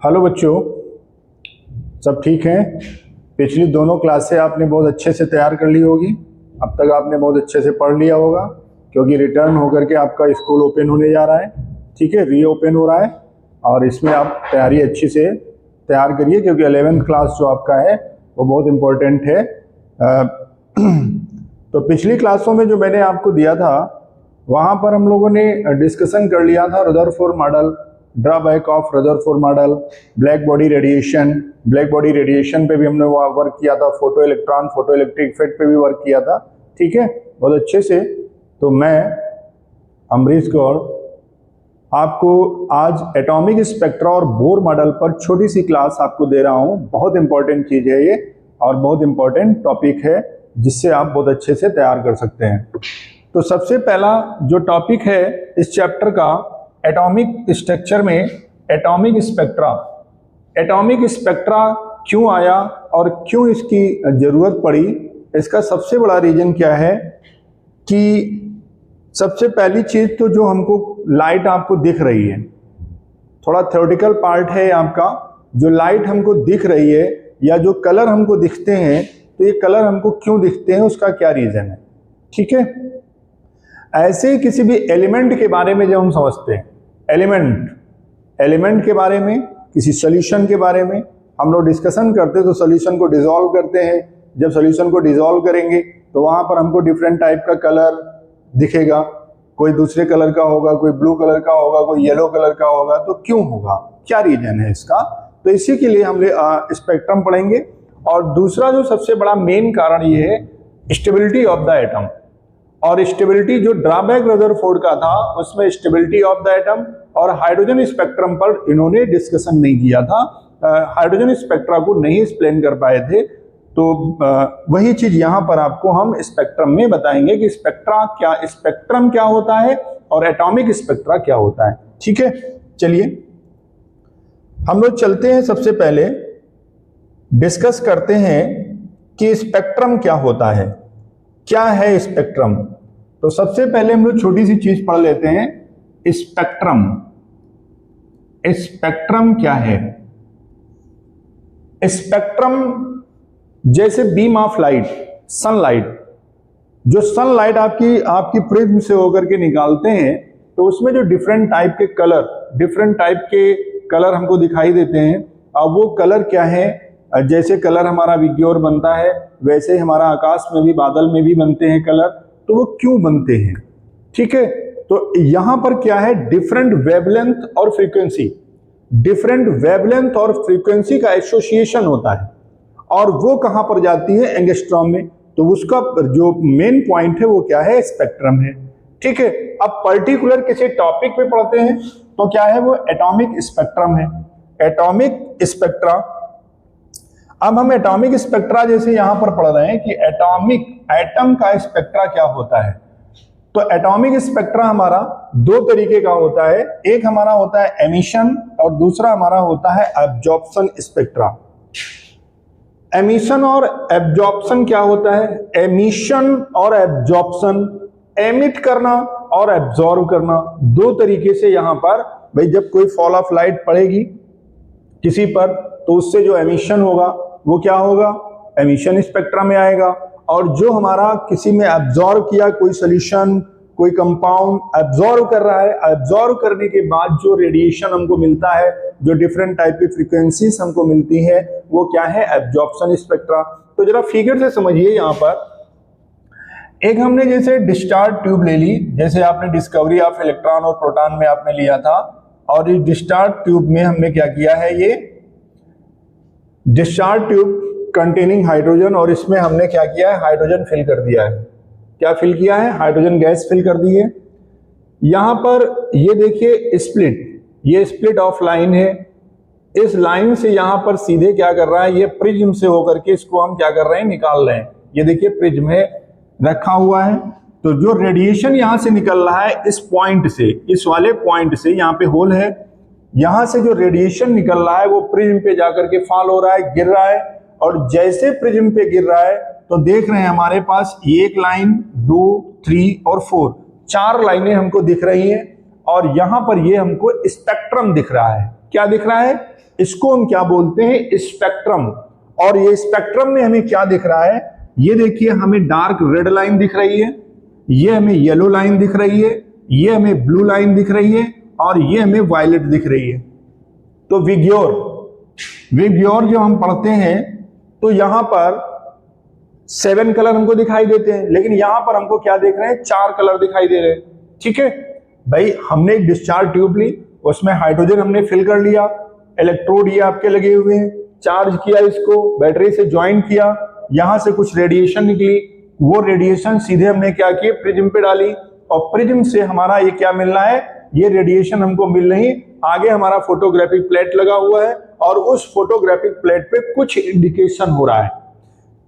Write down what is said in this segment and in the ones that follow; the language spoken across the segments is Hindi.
हेलो बच्चों, सब ठीक हैं। पिछली दोनों क्लासें आपने बहुत अच्छे से तैयार कर ली होगी। अब तक आपने बहुत अच्छे से पढ़ लिया होगा, क्योंकि रिटर्न होकर के आपका स्कूल ओपन होने जा रहा है। ठीक है, रीओपन हो रहा है और इसमें आप तैयारी अच्छी से तैयार करिए, क्योंकि 11th क्लास जो आपका है वो बहुत इम्पोर्टेंट है। तो पिछली क्लासों में जो मैंने आपको दिया था वहाँ पर हम लोगों ने डिस्कशन कर लिया था Rutherford model, drawback of Rutherford model, black body radiation पे भी हमने वर्क किया था, photo electron photo electric effect पे भी वर्क किया था। ठीक है, बहुत अच्छे से। तो मैं अमरीश गौर आपको आज एटॉमिक स्पेक्ट्रा और बोर मॉडल पर छोटी सी क्लास आपको दे रहा हूँ। बहुत इंपॉर्टेंट चीज है ये और बहुत इंपॉर्टेंट टॉपिक है, जिससे आप बहुत अच्छे से तैयार कर सकते हैं। तो सबसे पहला जो टॉपिक है इस चैप्टर का, एटॉमिक स्ट्रक्चर में एटॉमिक स्पेक्ट्रा। एटॉमिक स्पेक्ट्रा क्यों आया और क्यों इसकी जरूरत पड़ी, इसका सबसे बड़ा रीजन क्या है कि सबसे पहली चीज तो जो हमको लाइट आपको दिख रही है, थोड़ा थ्योरेटिकल पार्ट है आपका। जो लाइट हमको दिख रही है या जो कलर हमको दिखते हैं, तो ये कलर हमको क्यों दिखते हैं, उसका क्या रीजन है। ठीक है, ऐसे ही किसी भी एलिमेंट के बारे में जब हम समझते हैं, एलिमेंट के बारे में, किसी सॉल्यूशन के बारे में हम लोग डिस्कशन करते हैं, तो सॉल्यूशन को डिसॉल्व करते हैं। जब सॉल्यूशन को डिसॉल्व करेंगे तो वहां पर हमको डिफरेंट टाइप का कलर दिखेगा, कोई दूसरे कलर का होगा, कोई ब्लू कलर का होगा, कोई येलो कलर का होगा। तो क्यों होगा, क्या रीजन है इसका, तो इसी के लिए हम स्पेक्ट्रम पढ़ेंगे। और दूसरा जो सबसे बड़ा मेन कारण ये है स्टेबिलिटी ऑफ द एटम। और स्टेबिलिटी जो ड्रॉबैक रदरफोर्ड का था उसमें स्टेबिलिटी ऑफ द एटम और हाइड्रोजन स्पेक्ट्रम पर इन्होंने डिस्कशन नहीं किया था, हाइड्रोजन स्पेक्ट्रा को नहीं एक्सप्लेन कर पाए थे। तो वही चीज यहां पर आपको हम स्पेक्ट्रम में बताएंगे कि स्पेक्ट्रम क्या होता है और एटॉमिक स्पेक्ट्रा क्या होता है। ठीक है, चलिए हम लोग चलते हैं। सबसे पहले डिस्कस करते हैं कि स्पेक्ट्रम क्या होता है, क्या है स्पेक्ट्रम। तो सबसे पहले हम लोग छोटी सी चीज पढ़ लेते हैं, स्पेक्ट्रम। स्पेक्ट्रम क्या है? स्पेक्ट्रम जैसे बीम ऑफ लाइट, सनलाइट, जो सनलाइट आपकी प्रिज्म से होकर के निकालते हैं, तो उसमें जो डिफरेंट टाइप के कलर हमको दिखाई देते हैं। अब वो कलर क्या है? जैसे कलर हमारा विग्योर बनता है, वैसे ही हमारा आकाश में भी, बादल में भी बनते हैं कलर। तो वो क्यों बनते हैं? ठीक है, तो यहां पर क्या है, डिफरेंट वेवलेंथ और फ्रीक्वेंसी, का एसोसिएशन होता है, और वो कहां पर जाती है, एंगस्ट्रॉम में। तो उसका जो मेन पॉइंट है वो क्या है, स्पेक्ट्रम है। ठीक है, अब पर्टिकुलर किसी टॉपिक पे पढ़ते हैं तो क्या है, वो एटॉमिक स्पेक्ट्रम है। एटॉमिक स्पेक्ट्रा, अब हम एटॉमिक स्पेक्ट्रा जैसे यहां पर पढ़ रहे हैं कि एटम का स्पेक्ट्रा क्या होता है। तो एटॉमिक स्पेक्ट्रा हमारा दो तरीके का होता है, एक हमारा होता है एमिशन और दूसरा हमारा होता है एब्जॉर्प्शन स्पेक्ट्रा। एमिशन और एब्जॉर्प्शन क्या होता है? एमिशन और एब्जॉर्प्शन, एमिट करना और एब्जॉर्ब करना, दो तरीके से यहां पर भाई जब कोई फॉल ऑफ लाइट पड़ेगी किसी पर, तो उससे जो एमिशन होगा वो क्या होगा, एमिशन स्पेक्ट्रा में आएगा। और जो हमारा किसी में एब्जॉर्ब किया, कोई सॉल्यूशन, कोई कंपाउंड एब्जॉर्ब कर रहा है, एब्जॉर्ब करने के बाद जो रेडिएशन हमको मिलता है, जो डिफरेंट टाइप की फ्रीक्वेंसीज हमको मिलती है, वो क्या है, एब्जॉर्प्शन स्पेक्ट्रा। तो जरा फिगर से समझिए, यहां पर एक हमने जैसे डिस्चार्ज ट्यूब ले ली, जैसे आपने डिस्कवरी ऑफ इलेक्ट्रॉन और प्रोटॉन में आपने लिया था, और इस डिस्चार्ज ट्यूब में हमने क्या किया है, ये डिस्चार्ज ट्यूब कंटेनिंग हाइड्रोजन, और इसमें हमने क्या किया है, हाइड्रोजन फिल कर दिया है। क्या फिल किया है, हाइड्रोजन गैस फिल कर दी है। यहां पर ये देखिए स्प्लिट, ये स्प्लिट ऑफ लाइन है। इस लाइन से यहां पर सीधे क्या कर रहा है, ये प्रिज्म से होकर के इसको हम क्या कर रहे हैं, निकाल रहे हैं। ये देखिए प्रिज्म है, रखा हुआ है। तो जो रेडिएशन यहां से निकल रहा है इस पॉइंट से, इस वाले पॉइंट से, यहां पे होल है, यहां से जो रेडिएशन निकल रहा है वो प्रिज्म पे जाकर के फॉल हो रहा है, गिर रहा है। और जैसे प्रिज्म पे गिर रहा है तो देख रहे हैं हमारे पास एक लाइन, 2, 3 और 4, 4 लाइनें हमको दिख रही हैं। और यहां पर ये हमको स्पेक्ट्रम दिख रहा है। क्या दिख रहा है? इसको हम क्या बोलते हैं, स्पेक्ट्रम। और ये स्पेक्ट्रम में हमें क्या दिख रहा है, ये देखिए हमें डार्क रेड लाइन दिख रही है, ये हमें येलो लाइन दिख रही है, ये हमें ब्लू लाइन दिख रही है, और ये हमें वायलेट दिख रही है। तो विग्योर जो हम पढ़ते हैं तो यहां पर 7 कलर हमको दिखाई देते हैं, लेकिन यहां पर हमको क्या देख रहे हैं, 4 कलर दिखाई दे रहे हैं। ठीक है भाई, हमने एक डिस्चार्ज ट्यूब ली, उसमें हाइड्रोजन हमने फिल कर लिया, इलेक्ट्रोड ये आपके लगे हुए हैं, चार्ज किया, इसको बैटरी से ज्वाइन किया, यहां से कुछ रेडिएशन निकली, वो रेडिएशन सीधे हमने क्या किए, प्रिज्म पे डाली, और प्रिज्म से हमारा ये क्या मिल रहा है, ये रेडिएशन हमको मिल रही। आगे हमारा फोटोग्राफिक प्लेट लगा हुआ है, और उस फोटोग्राफिक प्लेट पे कुछ इंडिकेशन हो रहा है,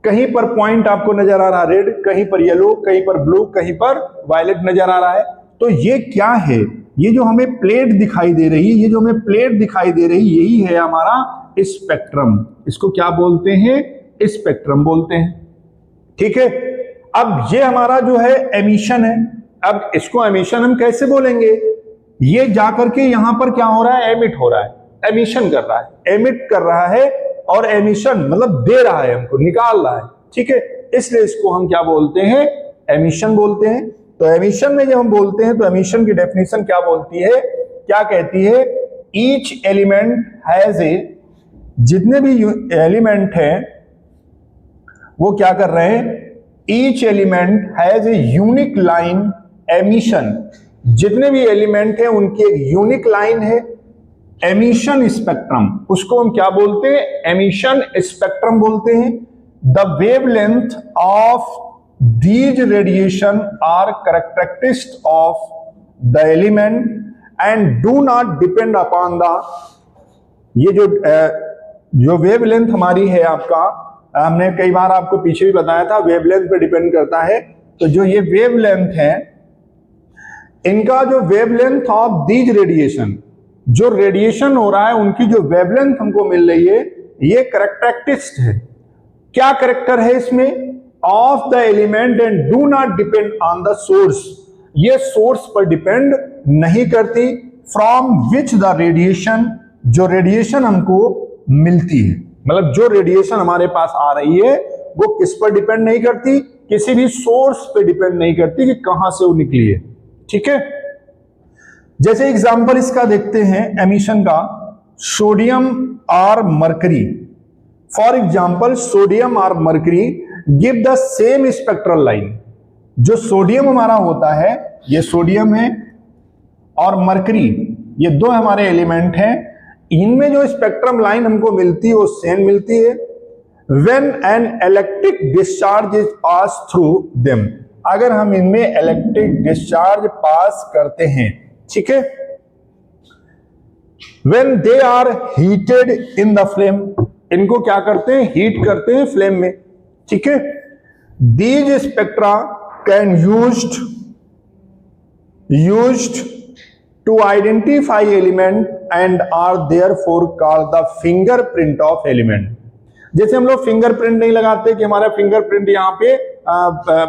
कहीं पर पॉइंट आपको नजर आ रहा है रेड, कहीं पर येलो, कहीं पर ब्लू, कहीं पर वायलेट नजर आ रहा है। तो ये क्या है, ये जो हमें प्लेट दिखाई दे रही है, ये जो हमें प्लेट दिखाई दे रही, यही है हमारा स्पेक्ट्रम। इसको क्या बोलते हैं, स्पेक्ट्रम बोलते हैं। ठीक है, अब ये हमारा जो है एमिशन है। अब इसको एमिशन हम कैसे बोलेंगे, ये जाकर के यहां पर क्या हो रहा है, एमिट हो रहा है, एमिशन कर रहा है, एमिट कर रहा है, और एमिशन मतलब दे रहा है, हमको निकाल रहा है। ठीक है, इसलिए इसको हम क्या बोलते हैं, एमिशन बोलते हैं। तो एमिशन में जब हम बोलते हैं तो एमिशन की डेफिनेशन क्या बोलती है, क्या कहती है, ईच एलिमेंट हैज ए, जितने भी एलिमेंट हैं वो क्या कर रहे हैं, each element has a unique line emission, जितने भी एलिमेंट हैं उनकी एक यूनिक लाइन है एमिशन स्पेक्ट्रम, उसको हम क्या बोलते हैं, एमिशन स्पेक्ट्रम बोलते हैं। The wavelength of these radiation are characteristics of the element and do not depend upon the, ये जो वेवलेंथ हमारी है आपका, हमने कई बार आपको पीछे भी बताया था, वेवलेंथ पे डिपेंड करता है। तो जो ये वेवलेंथ है, इनका जो वेवलेंथ ऑफ दीज रेडिएशन, जो रेडिएशन हो रहा है उनकी जो वेवलेंथ हमको मिल रही है, ये कैरेक्टरिस्टिक्स है। क्या कैरेक्टर है इसमें, of the element and do not depend on the source, ये सोर्स पर डिपेंड नहीं करती, फ्रॉम विच द रेडिएशन, जो रेडिएशन हमको मिलती है, मतलब जो रेडिएशन हमारे पास आ रही है वो किस पर डिपेंड नहीं करती, किसी भी सोर्स पे डिपेंड नहीं करती कि कहां से वो निकली है। ठीक है, जैसे एग्जांपल इसका देखते हैं एमिशन का, सोडियम और मरकरी। फॉर एग्जांपल सोडियम और mercury give the same spectral line. जो सोडियम हमारा होता है, ये सोडियम है, और मरकरी, ये दो हमारे एलिमेंट हैं, इनमें जो स्पेक्ट्रम लाइन हमको मिलती है वो सेम मिलती है। When an electric discharge is pass through them, अगर हम इनमें इलेक्ट्रिक डिस्चार्ज पास करते हैं, ठीक है, when they are heated in the flame, इनको क्या करते हैं, हीट करते हैं फ्लेम में। ठीक है, these spectra can used to identify element and are therefore called the fingerprint of element. जैसे हम लोग फिंगरप्रिंट नहीं लगाते कि हमारा फिंगरप्रिंट यहाँ पे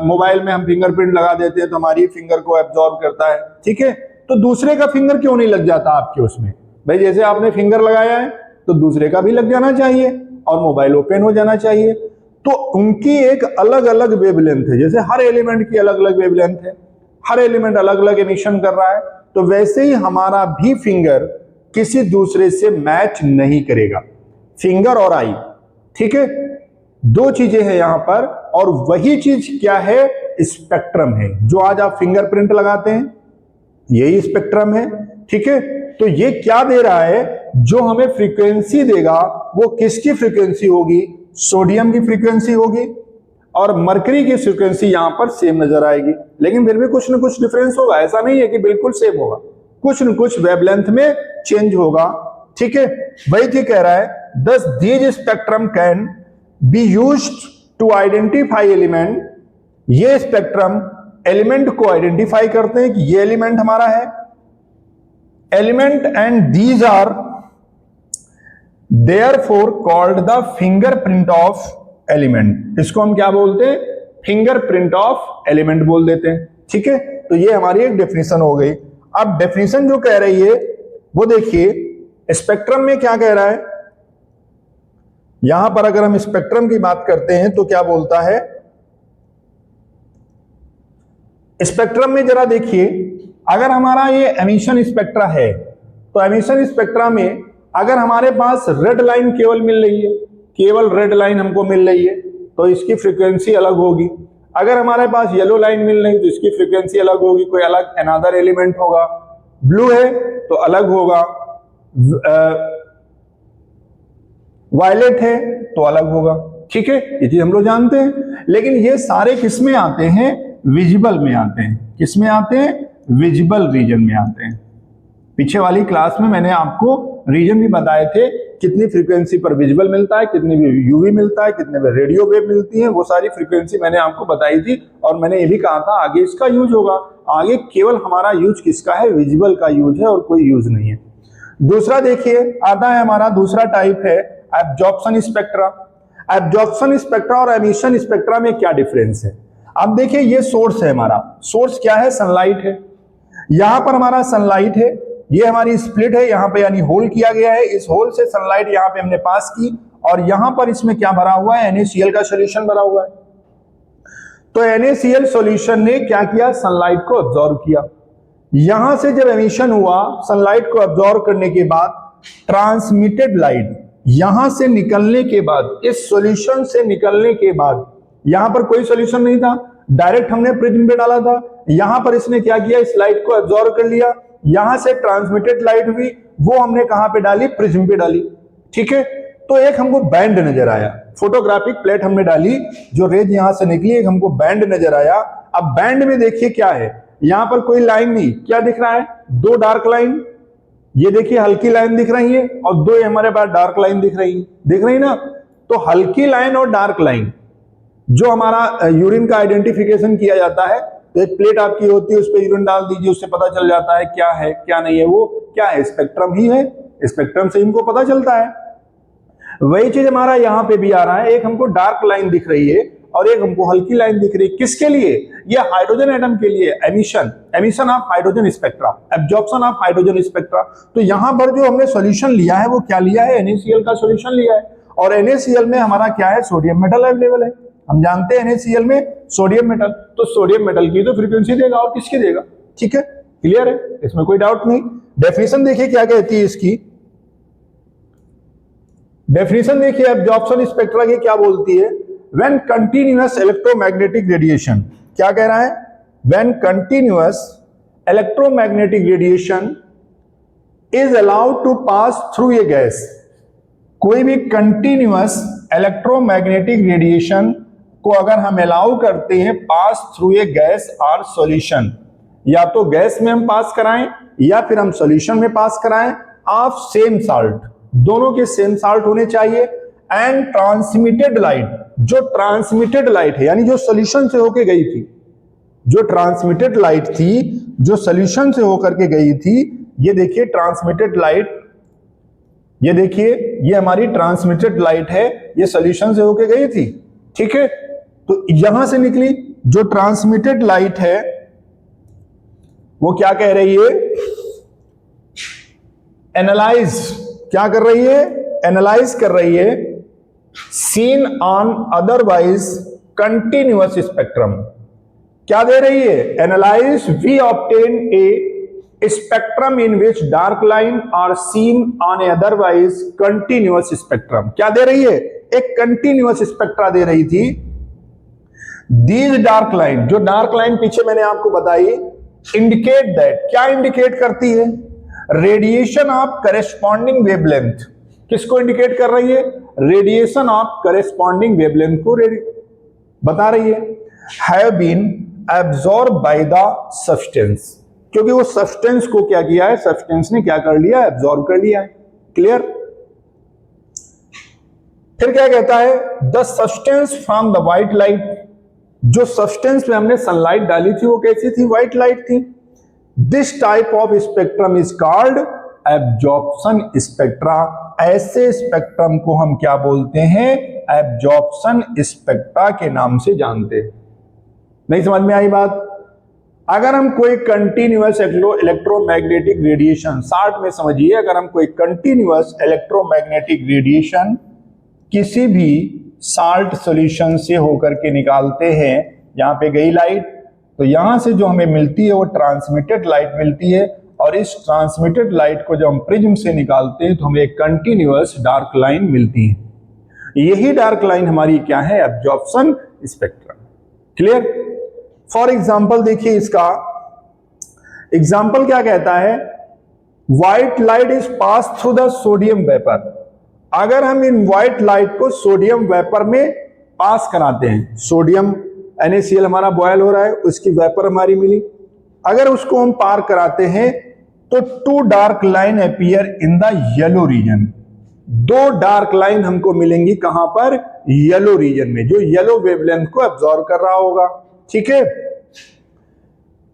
मोबाइल में हम फिंगरप्रिंट लगा देते हैं तो हमारी फिंगर को एब्जॉर्ब करता है। ठीक है, तो दूसरे का फिंगर क्यों नहीं लग जाता आपके उसमें, भाई जैसे आपने फिंगर लगाया है तो दूसरे का भी लग जाना चाहिए और मोबाइल ओपन हो जाना चाहिए। तो उनकी एक अलग अलग वेवलेंथ है, जैसे हर एलिमेंट की अलग अलग वेवलेंथ है, हर एलिमेंट अलग अलग एमिशन कर रहा है, तो वैसे ही हमारा भी फिंगर किसी दूसरे से मैच नहीं करेगा, फिंगर और आई। ठीक है, दो चीजें हैं यहां पर, और वही चीज क्या है, स्पेक्ट्रम है। जो आज आप फिंगरप्रिंट लगाते हैं यही स्पेक्ट्रम है। ठीक है, तो ये क्या दे रहा है, जो हमें फ्रीक्वेंसी देगा वो किसकी फ्रीक्वेंसी होगी, सोडियम की फ्रीक्वेंसी होगी, और मरकरी की फ्रीक्वेंसी यहां पर सेम नजर आएगी, लेकिन फिर भी कुछ न कुछ डिफरेंस होगा, ऐसा नहीं है कि बिल्कुल सेम होगा, कुछ न कुछ वेवलेंथ में चेंज होगा। ठीक है, वही चीज कह रहा है, thus these spectrum can be used to identify element। ये स्पेक्ट्रम एलिमेंट को आइडेंटिफाई करते हैं कि ये एलिमेंट हमारा है element, and these are therefore called the fingerprint of element. इसको हम क्या बोलते हैं, फिंगरप्रिंट ऑफ एलिमेंट बोल देते हैं। ठीक है, तो ये हमारी एक डेफिनेशन हो गई। अब डेफिनेशन जो कह रही है वो देखिए, स्पेक्ट्रम में क्या कह रहा है, यहां पर अगर हम स्पेक्ट्रम की बात करते हैं तो क्या बोलता है, स्पेक्ट्रम में जरा देखिए, अगर हमारा ये एमिशन स्पेक्ट्रा है तो एमिशन स्पेक्ट्रा में अगर हमारे पास रेड लाइन केवल मिल रही है, केवल रेड लाइन हमको मिल रही है तो इसकी फ्रीक्वेंसी अलग होगी। अगर हमारे पास येलो लाइन मिल रही है तो इसकी फ्रीक्वेंसी अलग होगी, कोई अलग अनदर एलिमेंट होगा। ब्लू है तो अलग होगा, वायलेट है तो अलग होगा। ठीक है, ये चीज हम लोग जानते हैं। लेकिन ये सारे किस में आते हैं, विजिबल में आते हैं। किस में आते हैं, विजिबल रीजन में आते हैं। पीछे वाली क्लास में मैंने आपको रीजन भी बताए थे, कितनी फ्रीक्वेंसी पर विजिबल मिलता है, कितनी यूवी मिलता है, कितने में रेडियो वेव मिलती है, वो सारी फ्रीक्वेंसी मैंने आपको बताई थी। और मैंने ये भी कहा था आगे इसका यूज होगा, आगे केवल हमारा यूज किसका है, विजिबल का यूज है और कोई यूज नहीं है। दूसरा देखिए आता है हमारा, दूसरा टाइप है एब्जॉर्प्शन स्पेक्ट्रा। एब्जॉर्प्शन स्पेक्ट्रा और एमिशन स्पेक्ट्रा में क्या डिफरेंस है। अब देखिए ये सोर्स है हमारा, सोर्स क्या है, सनलाइट है। यहां पर हमारा सनलाइट है, ये हमारी स्प्लिट है यहां पे, यानी होल किया गया है। इस होल से सनलाइट यहां पे हमने पास की और यहां पर इसमें क्या भरा हुआ है, NaCl का सॉल्यूशन भरा हुआ है। तो NaCl सॉल्यूशन ने क्या किया, सनलाइट को अब्सॉर्ब किया। यहां से जब एमिशन हुआ, सनलाइट को अब्सॉर्ब करने के बाद ट्रांसमिटेड लाइट यहां से निकलने के बाद, इस सॉल्यूशन से निकलने के बाद, यहां पर कोई सॉल्यूशन नहीं था, डायरेक्ट हमने प्रिज्म पे डाला था। यहां पर इसने क्या किया, इस लाइट को अब्सॉर्ब कर लिया। यहां से ट्रांसमिटेड लाइट हुई, वो हमने कहां पे डाली, प्रिज्म पे डाली। ठीक है, तो एक हमको बैंड नजर आया, फोटोग्राफिक प्लेट हमने डाली, जो रेज यहां से निकली, एक हमको बैंड नजर आया। अब बैंड में देखिए क्या है, यहां पर कोई लाइन नहीं, क्या दिख रहा है, दो डार्क लाइन। ये देखिए हल्की लाइन दिख रही है और दो हमारे पास डार्क लाइन दिख रही ना। तो हल्की लाइन और डार्क लाइन, जो हमारा यूरिन का आइडेंटिफिकेशन किया जाता है, तो एक प्लेट आपकी होती है, उस पर यूरिन डाल दीजिए, उससे पता चल जाता है क्या है क्या नहीं है। वो क्या है, स्पेक्ट्रम ही है, स्पेक्ट्रम से इनको पता चलता है। वही चीज हमारा यहां पे भी आ रहा है, एक हमको डार्क लाइन दिख रही है और एक हमको हल्की लाइन दिख रही है। किसके लिए, ये हाइड्रोजन एटम के लिए, emission of hydrogen spectra, absorption of hydrogen spectra. तो यहां पर जो हमने सॉल्यूशन लिया है वो क्या लिया है, NaCl का सॉल्यूशन लिया है। और NaCl में हमारा क्या है, सोडियम मेटल अवेलेबल है। हम जानते हैं NaCl में सोडियम मेटल, तो सोडियम मेटल की तो फ्रीक्वेंसी देगा और किसकी देगा। ठीक है, क्लियर है, इसमें कोई डाउट नहीं। डेफिनेशन देखिए क्या कहती है इसकी, डेफिनेशन देखिए एब्जॉर्प्शन स्पेक्ट्रा की क्या बोलती है। व्हेन कंटिन्यूअस इलेक्ट्रोमैग्नेटिक रेडिएशन, क्या कह रहा है, when continuous electromagnetic radiation is allowed to pass through a gas. कोई भी कंटिन्यूअस इलेक्ट्रोमैग्नेटिक रेडिएशन को अगर हम अलाउ करते हैं पास थ्रू ए गैस और सॉल्यूशन, या तो गैस में हम पास कराएं या फिर हम सॉल्यूशन में पास कराएं, ऑफ सेम साल्ट, दोनों के सेम साल्ट होने चाहिए। एंड ट्रांसमिटेड लाइट, जो ट्रांसमिटेड लाइट है यानी जो सॉल्यूशन से होकर गई थी, जो ट्रांसमिटेड लाइट थी जो सॉल्यूशन से होकर के गई थी, ये देखिए ट्रांसमिटेड लाइट, ये देखिए ये हमारी ट्रांसमिटेड लाइट है, ये सॉल्यूशन से होकर गई थी। ठीक है, तो यहां से निकली जो ट्रांसमिटेड लाइट है वो क्या कह रही है, एनालाइज, क्या कर रही है, एनालाइज कर रही है seen on otherwise continuous spectrum. क्या दे रही है, analyse we obtain a spectrum in which dark line are seen on a otherwise continuous spectrum. क्या दे रही है, एक कंटिन्यूअस स्पेक्ट्रा दे रही थी। दीज डार्क लाइन, जो डार्क लाइन पीछे मैंने आपको बताई, इंडिकेट दैट, क्या इंडिकेट करती है, रेडिएशन ऑफ करेस्पॉन्डिंग वेवलेंथ। किसको इंडिकेट कर रही है, रेडिएशन ऑफ करेस्पॉन्डिंग वेवलेंथ को बता रही है। Have been absorb by the substance, क्योंकि वो सब्सटेंस को क्या किया है, सब्सटेंस ने क्या कर लिया, एब्जॉर्ब कर लिया है। क्लियर। फिर क्या कहता है, the substance from the white light, जो सब्सटेंस में हमने सनलाइट डाली थी वो कैसी थी, व्हाइट लाइट थी। This type of spectrum is called absorption spectra. ऐसे स्पेक्ट्रम को हम क्या बोलते हैं, एब्जॉर्प्शन स्पेक्ट्रा के नाम से जानते हैं। नहीं समझ में आई बात। अगर हम कोई कंटिन्यूअस इलेक्ट्रोमैग्नेटिक रेडिएशन, शॉर्ट में समझिए, अगर हम कोई कंटिन्यूअस इलेक्ट्रोमैग्नेटिक रेडिएशन किसी भी साल्ट सॉल्यूशन से होकर के निकालते हैं, यहाँ पे गई लाइट, तो यहां से जो हमें मिलती है वो ट्रांसमिटेड लाइट मिलती है, और इस ट्रांसमिटेड लाइट को जब हम प्रिज्म से निकालते हैं तो हमें एक कंटिन्यूअस डार्क लाइन मिलती है। यही डार्क लाइन हमारी क्या है? Absorption spectrum. Clear? For example देखिए, इसका एग्जाम्पल क्या कहता है? White light is pass through the sodium vapour. अगर हम इन व्हाइट लाइट को सोडियम वेपर में पास कराते हैं, सोडियम NaCl हमारा बॉयल हो रहा है, उसकी वेपर हमारी मिली, अगर उसको हम पार कराते हैं तो two dark line appear in the yellow region. दो डार्क लाइन हमको मिलेंगी कहां पर? येलो रीजन में, जो येलो वेवलेंथ को एब्जॉर्ब कर रहा होगा। ठीक है?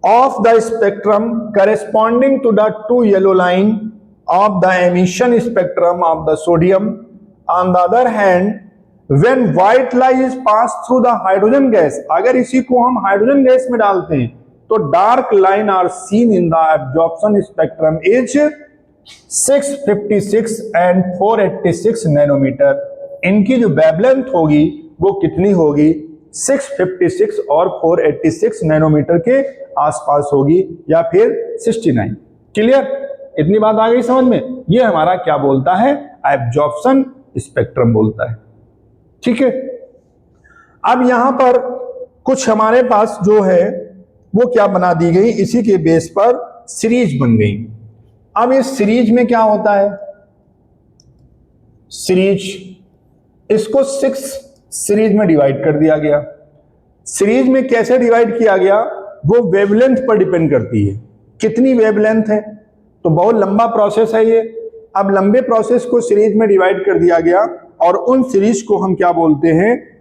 Of the spectrum corresponding to the two yellow line of the emission spectrum of the sodium. On the other hand, when white light is pass through the hydrogen gas, अगर इसी को हम हाइड्रोजन गैस में डालते हैं तो dark line are seen in the absorption spectrum is 656 and 486 nanometre. इनकी जो वेवलेंथ होगी वो कितनी होगी? 656 और 486 नैनोमीटर के आसपास होगी, या फिर 69। क्लियर? इतनी बात आ गई समझ में? ये हमारा क्या बोलता है? एब्जॉर्प्शन स्पेक्ट्रम बोलता है। ठीक है? अब यहां पर कुछ हमारे पास जो है वो क्या बना दी गई, इसी के बेस पर सीरीज बन गई। अब इस सीरीज में क्या होता है? सीरीज, इसको 6 सीरीज में डिवाइड कर दिया गया। सीरीज में कैसे डिवाइड किया गया? वो वेवलेंथ पर डिपेंड करती है, कितनी वेवलेंथ है। तो बहुत लंबा प्रोसेस है ये। अब लंबे प्रोसेस को सीरीज में डिवाइड कर दिया गया, और उन सीरीज को हम क्या बोलते हैं?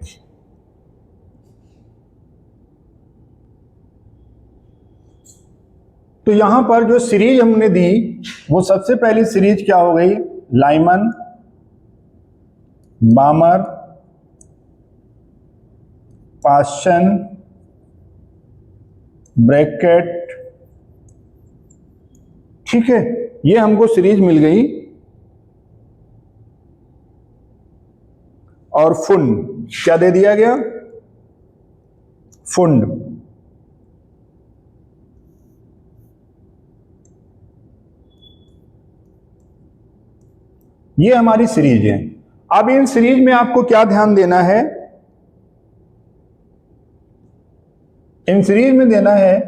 तो यहां पर जो सीरीज हमने दी वो सबसे पहली सीरीज क्या हो गई? Lyman, बामर, Paschen, bracket. ठीक है? ये हमको सीरीज मिल गई। और फुंड क्या दे दिया गया? फुंड। ये हमारी सीरीज है। अब इन सीरीज में आपको क्या ध्यान देना है? इन सीरीज में देना है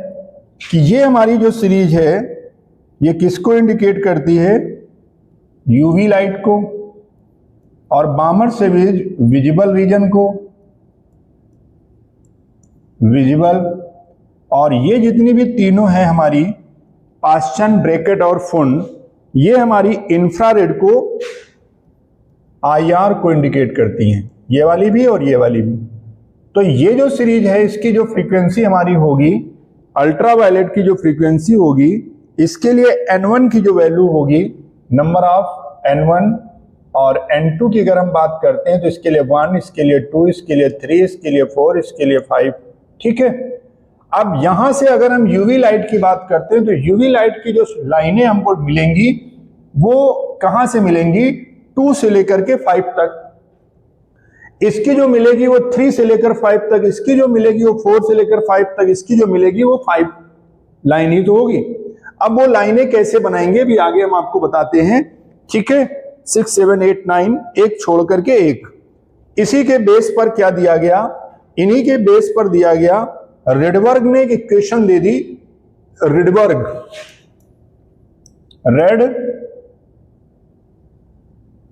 कि ये हमारी जो सीरीज है ये किसको इंडिकेट करती है? यूवी लाइट को, और बामर से विजिबल रीजन को, विजिबल। और ये जितनी भी तीनों हैं हमारी, पास्चन, ब्रैकेट और फुंड, ये हमारी इंफ्रारेड को, IR को इंडिकेट करती हैं, ये वाली भी और ये वाली भी। तो ये जो सीरीज है इसकी जो फ्रीक्वेंसी हमारी होगी, अल्ट्रावायलेट की जो फ्रीक्वेंसी होगी, इसके लिए N1 की जो वैल्यू होगी, नंबर ऑफ N1, और N2 की अगर हम बात करते हैं तो इसके लिए 1, इसके लिए 2, इसके लिए 3, इसके लिए 4, इसके लिए 5। ठीक है? अब यहां से अगर हम यूवी लाइट की बात करते हैं तो यूवी लाइट की जो लाइनें हमको मिलेंगी वो कहां से मिलेंगी? 2 से लेकर के 5 तक। इसकी जो मिलेगी वो 3 से लेकर 5 तक, इसकी जो मिलेगी वो 4 से लेकर 5 तक, इसकी जो मिलेगी वो 5 लाइन ही तो होगी। अब वो लाइनें कैसे बनाएंगे भी आगे हम आपको बताते हैं। ठीक है? 6, 7, 8, 9, एक छोड़ करके एक। इसी के बेस पर क्या दिया गया? इन्हीं के बेस पर दिया गया, रेडबर्ग ने एक इक्वेशन दे दी।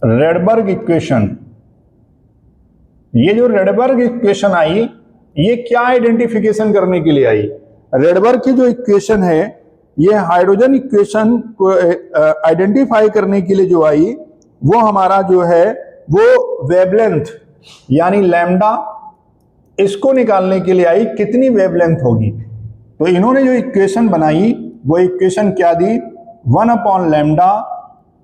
Rydberg equation. ये जो रेडबर्ग इक्वेशन आई, ये क्या आइडेंटिफिकेशन करने के लिए आई? रेडबर्ग की जो इक्वेशन है ये हाइड्रोजन इक्वेशन को आइडेंटिफाई करने के लिए जो आई, वो हमारा जो है वो वेवलेंथ यानी लैम्डा, इसको निकालने के लिए आई, कितनी वेवलेंथ होगी। तो इन्होंने जो इक्वेशन बनाई वो इक्वेशन क्या दी? 1/लैम्डा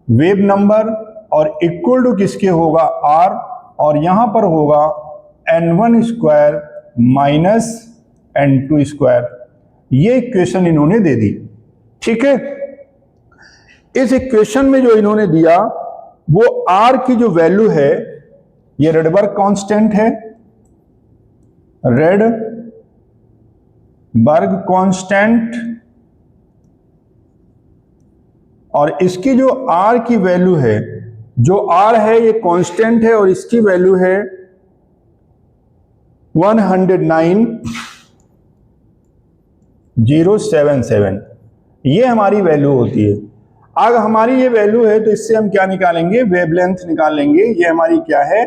वेव नंबर, और इक्वल टू किसके होगा? R, और यहां पर होगा N1 square minus N2 square. ये इक्वेशन इन्होंने दे दी। ठीक है, इस इक्वेशन में जो इन्होंने दिया वो आर की जो वैल्यू है, ये रेडबर्ग कांस्टेंट है, रेडबर्ग कांस्टेंट, और इसकी जो आर की वैल्यू है, जो आर है ये कांस्टेंट है और इसकी वैल्यू है 109,077। ये हमारी वैल्यू होती है। अगर हमारी ये वैल्यू है तो इससे हम क्या निकालेंगे, वेवलेंथ निकाल लेंगे। ये हमारी क्या है,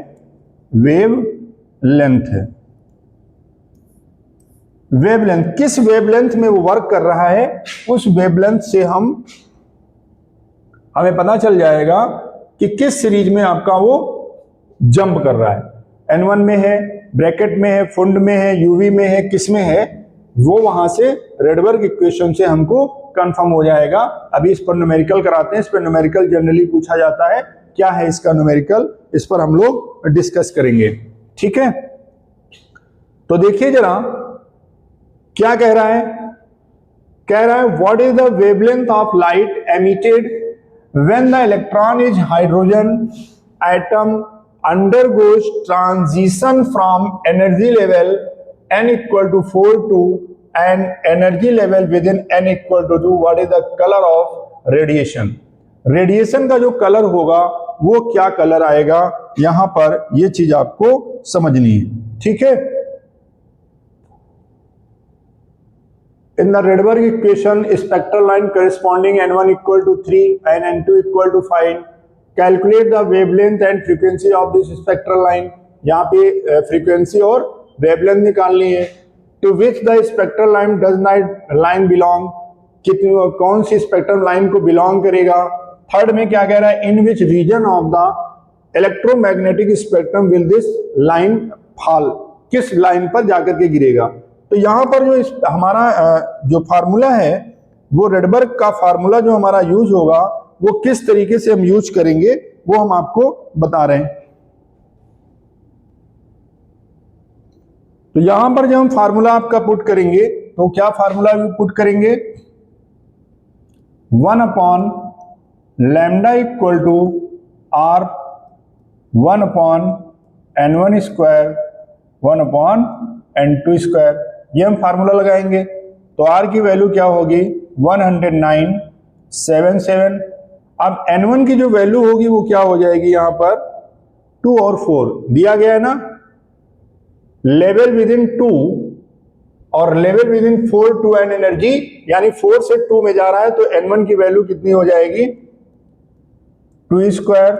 वेवलेंथ है। वेवलेंथ, किस वेवलेंथ में वो वर्क कर रहा है, उस वेवलेंथ से हमें पता चल जाएगा कि किस सीरीज में आपका वो जंप कर रहा है। N1 में है, ब्रैकेट में है, फुंड में है, यूवी में है, किस में है, वो वहां से रेडबर्ग इक्वेशन से हमको कंफर्म हो जाएगा। अभी इस पर न्यूमेरिकल कराते हैं। इस पर न्यूमेरिकल जनरली पूछा जाता है, क्या है इसका न्यूमेरिकल, इस पर हम लोग डिस्कस करेंगे। ठीक है, तो देखिए जरा क्या कह रहा है। कह रहा है what is the wavelength of light emitted when the electron is hydrogen atom undergoes transition from energy level n equal to 4 to an energy level within n equal to 2. What is the color of radiation? Radiation का जो कलर होगा वो क्या कलर आएगा, यहां पर ये चीज आपको समझनी है। ठीक है, in the Rydberg equation spectral line corresponding n1 equal to 3 and n2 equal to 5, calculate the wavelength and frequency of this spectral line. यहाँ पे फ्रीक्वेंसी और वेवलेंथ निकालनी है। To which the spectral line does not line belong, कितनी कौन सी स्पेक्ट्रल लाइन को बिलोंग करेगा। थर्ड में क्या कह रहा है, in which region of the electromagnetic spectrum will this line fall, किस लाइन पर जाकर के गिरेगा। तो यहाँ पर जो हमारा जो फार्मूला है वो रेडबर्ग का फार्मूला जो हमारा यूज होगा वो किस तरीके से हम यूज करेंगे वो हम आपको बता रहे हैं। तो यहां पर जब हम फार्मूला आपका पुट करेंगे तो क्या फार्मूला पुट करेंगे, 1/λ equal to R 1/n1 square 1/n2 square. ये हम फार्मूला लगाएंगे तो आर की वैल्यू क्या होगी 109,077। अब n1 की जो वैल्यू होगी वो क्या हो जाएगी, यहां पर 2 और 4 दिया गया है ना, लेवल विद इन 2 और level within 4 to n energy, यानी 4 से 2 में जा रहा है तो n1 की वैल्यू कितनी हो जाएगी 2 स्क्वायर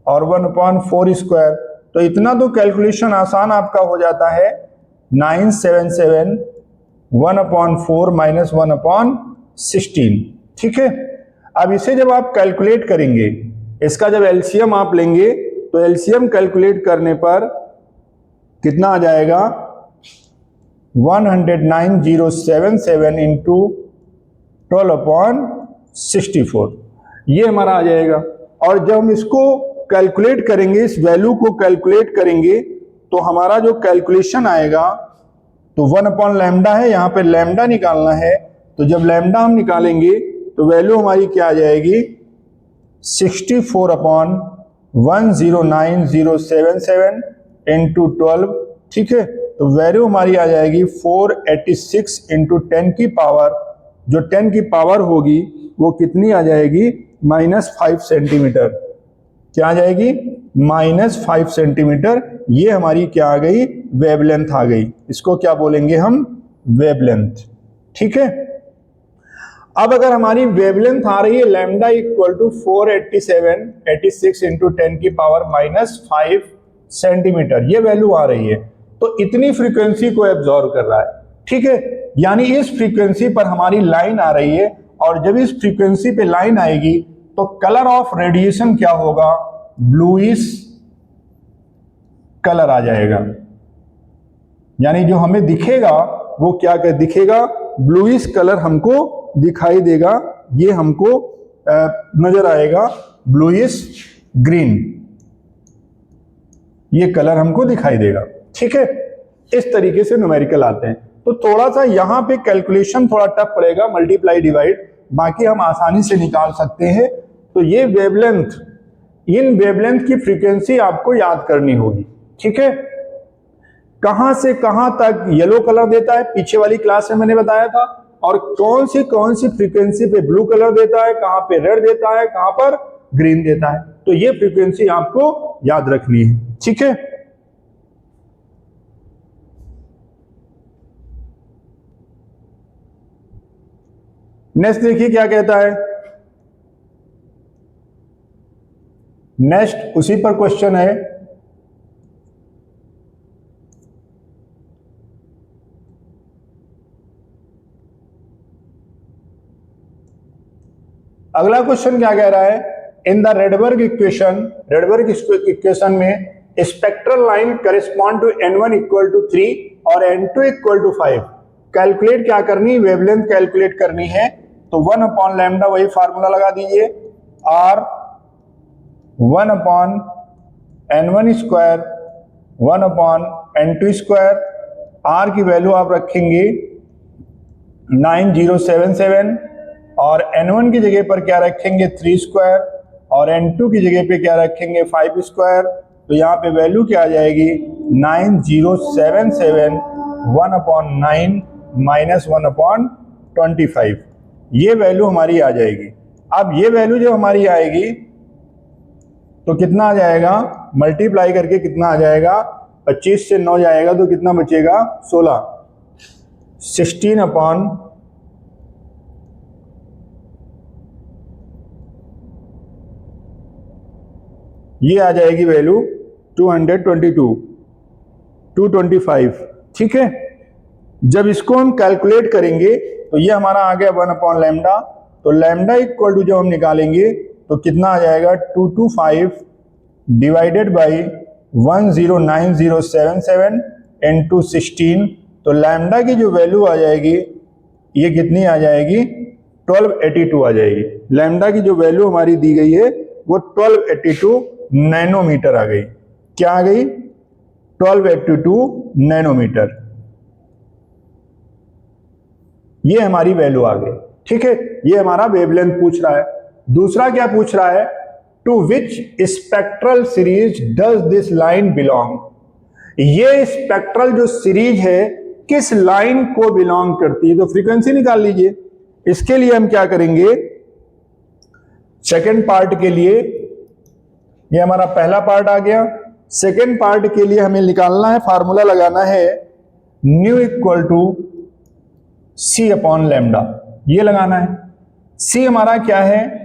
और 1/4 स्क्वायर। तो इतना तो कैलकुलेशन आसान आपका हो जाता है। 977 1/4 माइनस 1/16। ठीक है, अब इसे जब आप कैलकुलेट करेंगे, इसका जब एलसीएम आप लेंगे तो एलसीएम कैलकुलेट करने पर कितना आ जाएगा 109,077 इंटू 12/64, ये हमारा आ जाएगा। और जब हम इसको कैलकुलेट करेंगे, इस वैल्यू को कैलकुलेट करेंगे तो हमारा जो कैलकुलेशन आएगा तो 1/λ है, यहाँ पे लैम्डा निकालना है। तो जब लैम्डा हम निकालेंगे तो वैल्यू हमारी क्या आ जाएगी 64/109,077 इंटू 12। ठीक है, तो वैल्यू हमारी आ जाएगी 486 इंटू 10 की पावर, जो 10 की पावर होगी वो कितनी आ जाएगी -5 सेंटीमीटर। क्या आ जाएगी -5 सेंटीमीटर। ये हमारी क्या आ गई, वेवलेंथ आ गई। इसको क्या बोलेंगे हम, वेवलेंथ। ठीक है, अब अगर हमारी वेवलेंथ आ रही है लैम्डा इक्वल टू 486 इंटू 10 की पावर -5 सेंटीमीटर, ये वैल्यू आ रही है, तो इतनी फ्रीक्वेंसी को एब्जॉर्व कर रहा है। ठीक है, यानी इस फ्रीक्वेंसी पर हमारी लाइन आ रही है, और जब इस फ्रीक्वेंसी पे लाइन आएगी तो कलर ऑफ रेडिएशन क्या होगा, ब्लूइश कलर आ जाएगा। यानी जो हमें दिखेगा वो क्या दिखेगा, ब्लूइश कलर हमको दिखाई देगा। ये हमको नजर आएगा ब्लूइश ग्रीन, ये कलर हमको दिखाई देगा। ठीक है, इस तरीके से न्यूमेरिकल आते हैं। तो थोड़ा सा यहाँ पे कैलकुलेशन थोड़ा टफ पड़ेगा, मल्टीप्लाई डिवाइड, बाकी हम आसानी से निकाल सकते हैं। तो ये वेवलेंथ, इन वेवलेंथ की फ्रीक्वेंसी आपको याद करनी होगी, ठीक है। कहां से कहां तक येलो कलर देता है, पीछे वाली क्लास में मैंने बताया था, और कौन सी फ्रीक्वेंसी पे ब्लू कलर देता है, कहां पे रेड देता है, कहां पर ग्रीन देता है। तो ये फ्रीक्वेंसी आपको याद रखनी है, ठीक है। नेक्स्ट देखिए क्या कहता है। नेक्स्ट उसी पर क्वेश्चन है, अगला क्वेश्चन क्या कह रहा है, इन द रेडबर्ग इक्वेशन में spectral line correspond to n1 equal to 3 और n2 इक्वल टू 5। कैलकुलेट क्या करनी, वेवलेंथ कैलकुलेट करनी है। तो 1 अपॉन लैम्डा, वही फार्मूला लगा दीजिए, r 1 upon n1 square 1 upon n2 square. r की वैल्यू आप रखेंगे 9077 और n1 की जगह पर क्या रखेंगे 3 स्क्वायर और n2 की जगह पे क्या रखेंगे 5 स्क्वायर। तो यहाँ पे वैल्यू क्या आ जाएगी 9077 1 अपॉन 9 माइनस 1 अपॉन 25, ये वैल्यू हमारी आ जाएगी। अब ये वैल्यू जो हमारी आएगी तो कितना आ जाएगा, मल्टीप्लाई करके कितना आ जाएगा, 25 से 9 जाएगा तो कितना बचेगा 16, 16 अपॉन ये आ जाएगी वैल्यू 225, ठीक है। जब इसको हम कैलकुलेट करेंगे तो ये हमारा आ गया 1 अपॉन लैम्डा। तो लैम्डा इक्वल टू जब हम निकालेंगे तो कितना आ जाएगा 225 डिवाइडेड बाई 109,077 इनटू 16। तो लैम्डा की जो वैल्यू आ जाएगी ये कितनी आ जाएगी 1282 आ जाएगी। लैम्डा की जो वैल्यू हमारी दी गई है वो 1282 नैनोमीटर आ गई। क्या आ गई 1282 नैनोमीटर, ये हमारी वैल्यू आ गई, ठीक है। ये हमारा वेवलेंथ पूछ रहा है। दूसरा क्या पूछ रहा है, to which spectral series does this line belong. ये स्पेक्ट्रल जो सीरीज है किस लाइन को बिलोंग करती है। तो फ्रीक्वेंसी निकाल लीजिए। इसके लिए हम क्या करेंगे, सेकेंड पार्ट के लिए, ये हमारा पहला पार्ट आ गया। सेकेंड पार्ट के लिए हमें निकालना है, फार्मूला लगाना है nu equal to c upon lambda, ये लगाना है। सी हमारा क्या है,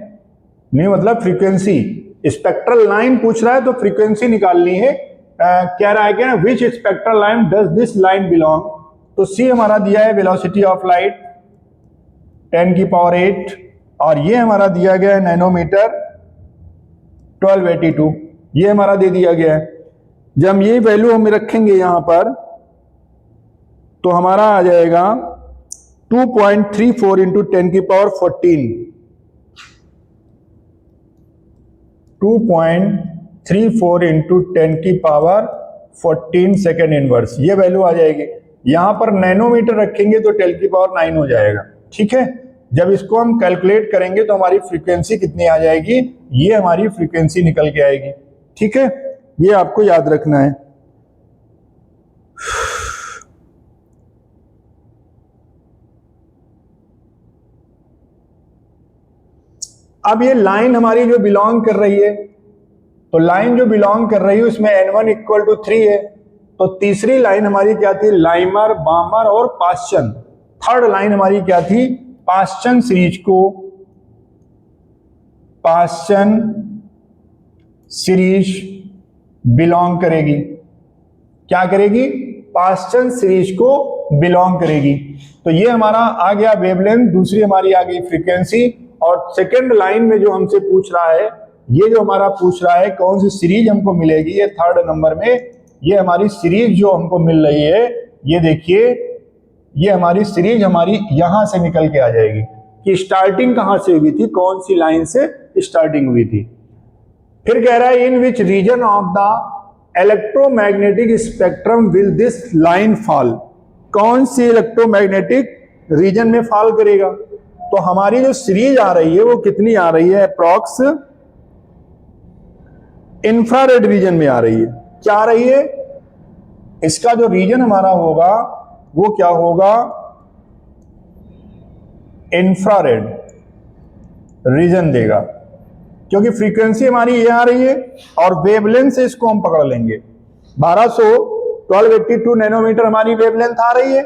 न्यू मतलब फ्रीक्वेंसी। स्पेक्ट्रल लाइन पूछ रहा है तो फ्रीक्वेंसी निकालनी है। कह रहा है कि which spectral line does this line belong. तो सी हमारा दिया है वेलोसिटी ऑफ लाइट 10 की पावर 8 और ये हमारा दिया गया है नैनोमीटर 1282, ये हमारा दे दिया गया है। जब हम ये वैल्यू हम रखेंगे यहां पर तो हमारा आ जाएगा 2.34 इंटू 10 की पावर 14, 2.34 इंटू 10 की पावर 14 सेकेंड इनवर्स, ये वैल्यू आ जाएगी। यहां पर नैनोमीटर रखेंगे तो 10 की पावर 9 हो जाएगा, ठीक है। जब इसको हम कैलकुलेट करेंगे तो हमारी फ्रीक्वेंसी कितनी आ जाएगी, ये हमारी फ्रीक्वेंसी निकल के आएगी, ठीक है। ये आपको याद रखना है। अब ये लाइन हमारी जो बिलोंग कर रही है, तो लाइन जो बिलोंग कर रही है उसमें n1 इक्वल टू 3 है। तो तीसरी लाइन हमारी क्या थी, लाइमर, बामर और पास्चन। थर्ड लाइन हमारी क्या थी, पास्चन सीरीज को, पास्चन सीरीज बिलोंग करेगी। क्या करेगी, पास्चन सीरीज को बिलोंग करेगी। तो ये हमारा आ गया वेवलेंथ, दूसरी हमारी आ गई फ्रीक्वेंसी। और सेकेंड लाइन में जो हमसे पूछ रहा है, ये जो हमारा पूछ रहा है कौन सी सीरीज हमको मिलेगी, ये थर्ड नंबर में ये हमारी सीरीज जो हमको मिल रही है, ये देखिए ये हमारी सीरीज हमारी यहां से निकल के आ जाएगी कि स्टार्टिंग कहां से हुई थी, कौन सी लाइन से स्टार्टिंग हुई थी। फिर कह रहा है in which region of the electromagnetic spectrum will this line fall. कौन सी इलेक्ट्रोमैग्नेटिक रीजन में फॉल करेगा। तो हमारी जो सीरीज आ रही है वो कितनी आ रही है, अप्रॉक्स इंफ्रारेड रीजन में आ रही है। क्या आ रही है, इसका जो रीजन हमारा होगा वो क्या होगा, इंफ्रारेड रीजन देगा, क्योंकि फ्रीक्वेंसी हमारी ये आ रही है और वेवलेंथ से इसको हम पकड़ लेंगे। 1282 नैनोमीटर हमारी वेवलेंथ आ रही है,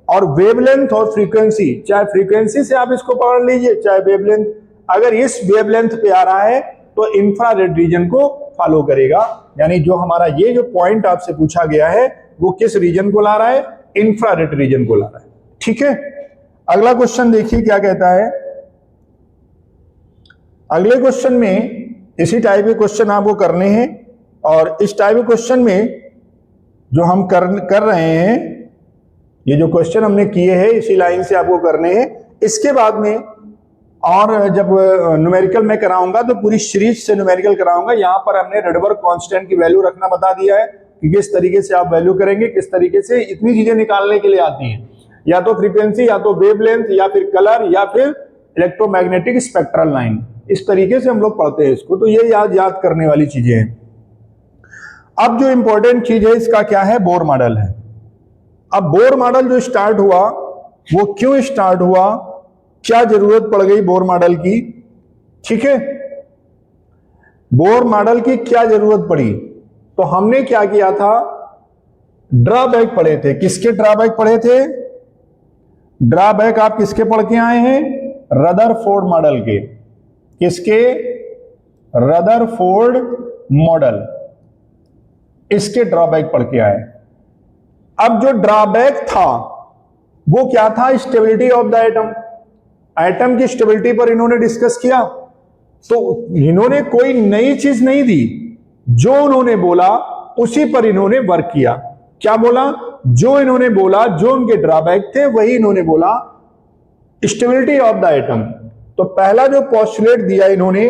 और वेवलेंथ और फ्रीक्वेंसी, चाहे फ्रीक्वेंसी से आप इसको पकड़ लीजिए चाहे वेवलेंथ, अगर इस वेवलेंथ पे आ रहा है तो इंफ्रारेड रीजन को फॉलो करेगा। यानी जो हमारा ये जो पॉइंट आपसे पूछा गया है वो किस रीजन को ला रहा है, इंफ्रारेड रीजन को ला रहा है। ठीक है, अगला क्वेश्चन देखिए क्या कहता है। अगले क्वेश्चन में इसी टाइप के क्वेश्चन आपको करने हैं, और इस टाइप के क्वेश्चन में जो हम कर रहे हैं, ये जो क्वेश्चन हमने किए हैं इसी लाइन से आपको करने हैं। इसके बाद में और जब न्यूमेरिकल में कराऊंगा तो पूरी सीरीज से न्यूमेरिकल कराऊंगा। यहाँ पर हमने रडबर्ग कांस्टेंट की वैल्यू रखना बता दिया है कि किस तरीके से आप वैल्यू करेंगे, किस तरीके से इतनी चीजें निकालने के लिए आती हैं, या तो फ्रीक्वेंसी, या तो वेवलेंथ, या फिर कलर, या फिर इलेक्ट्रोमैग्नेटिक स्पेक्ट्रल लाइन। इस तरीके से हम लोग पढ़ते हैं इसको, तो ये याद करने वाली चीजें हैं। अब जो इंपॉर्टेंट चीज है इसका क्या है, बोर मॉडल है। अब बोर मॉडल जो स्टार्ट हुआ वो क्यों स्टार्ट हुआ, क्या जरूरत पड़ गई बोर मॉडल की। ठीक है, बोर मॉडल की क्या जरूरत पड़ी, तो हमने क्या किया था, ड्रॉबैक पढ़े थे। किसके ड्रॉबैक पढ़े थे, ड्रॉबैक आप किसके पढ़ के आए हैं, रदरफोर्ड मॉडल के। किसके, रदरफोर्ड मॉडल, इसके ड्रॉबैक पढ़ के आए। अब जो ड्रॉबैक था वो क्या था, stability of the atom. Atom की स्टेबिलिटी पर इन्होंने डिस्कस किया, तो इन्होंने कोई नई चीज नहीं दी, जो उन्होंने बोला उसी पर इन्होंने वर्क किया। क्या बोला, जो इन्होंने बोला, जो उनके ड्रॉबैक थे वही इन्होंने बोला, स्टेबिलिटी ऑफ द एटम। तो पहला जो पोस्टुलेट दिया इन्होंने,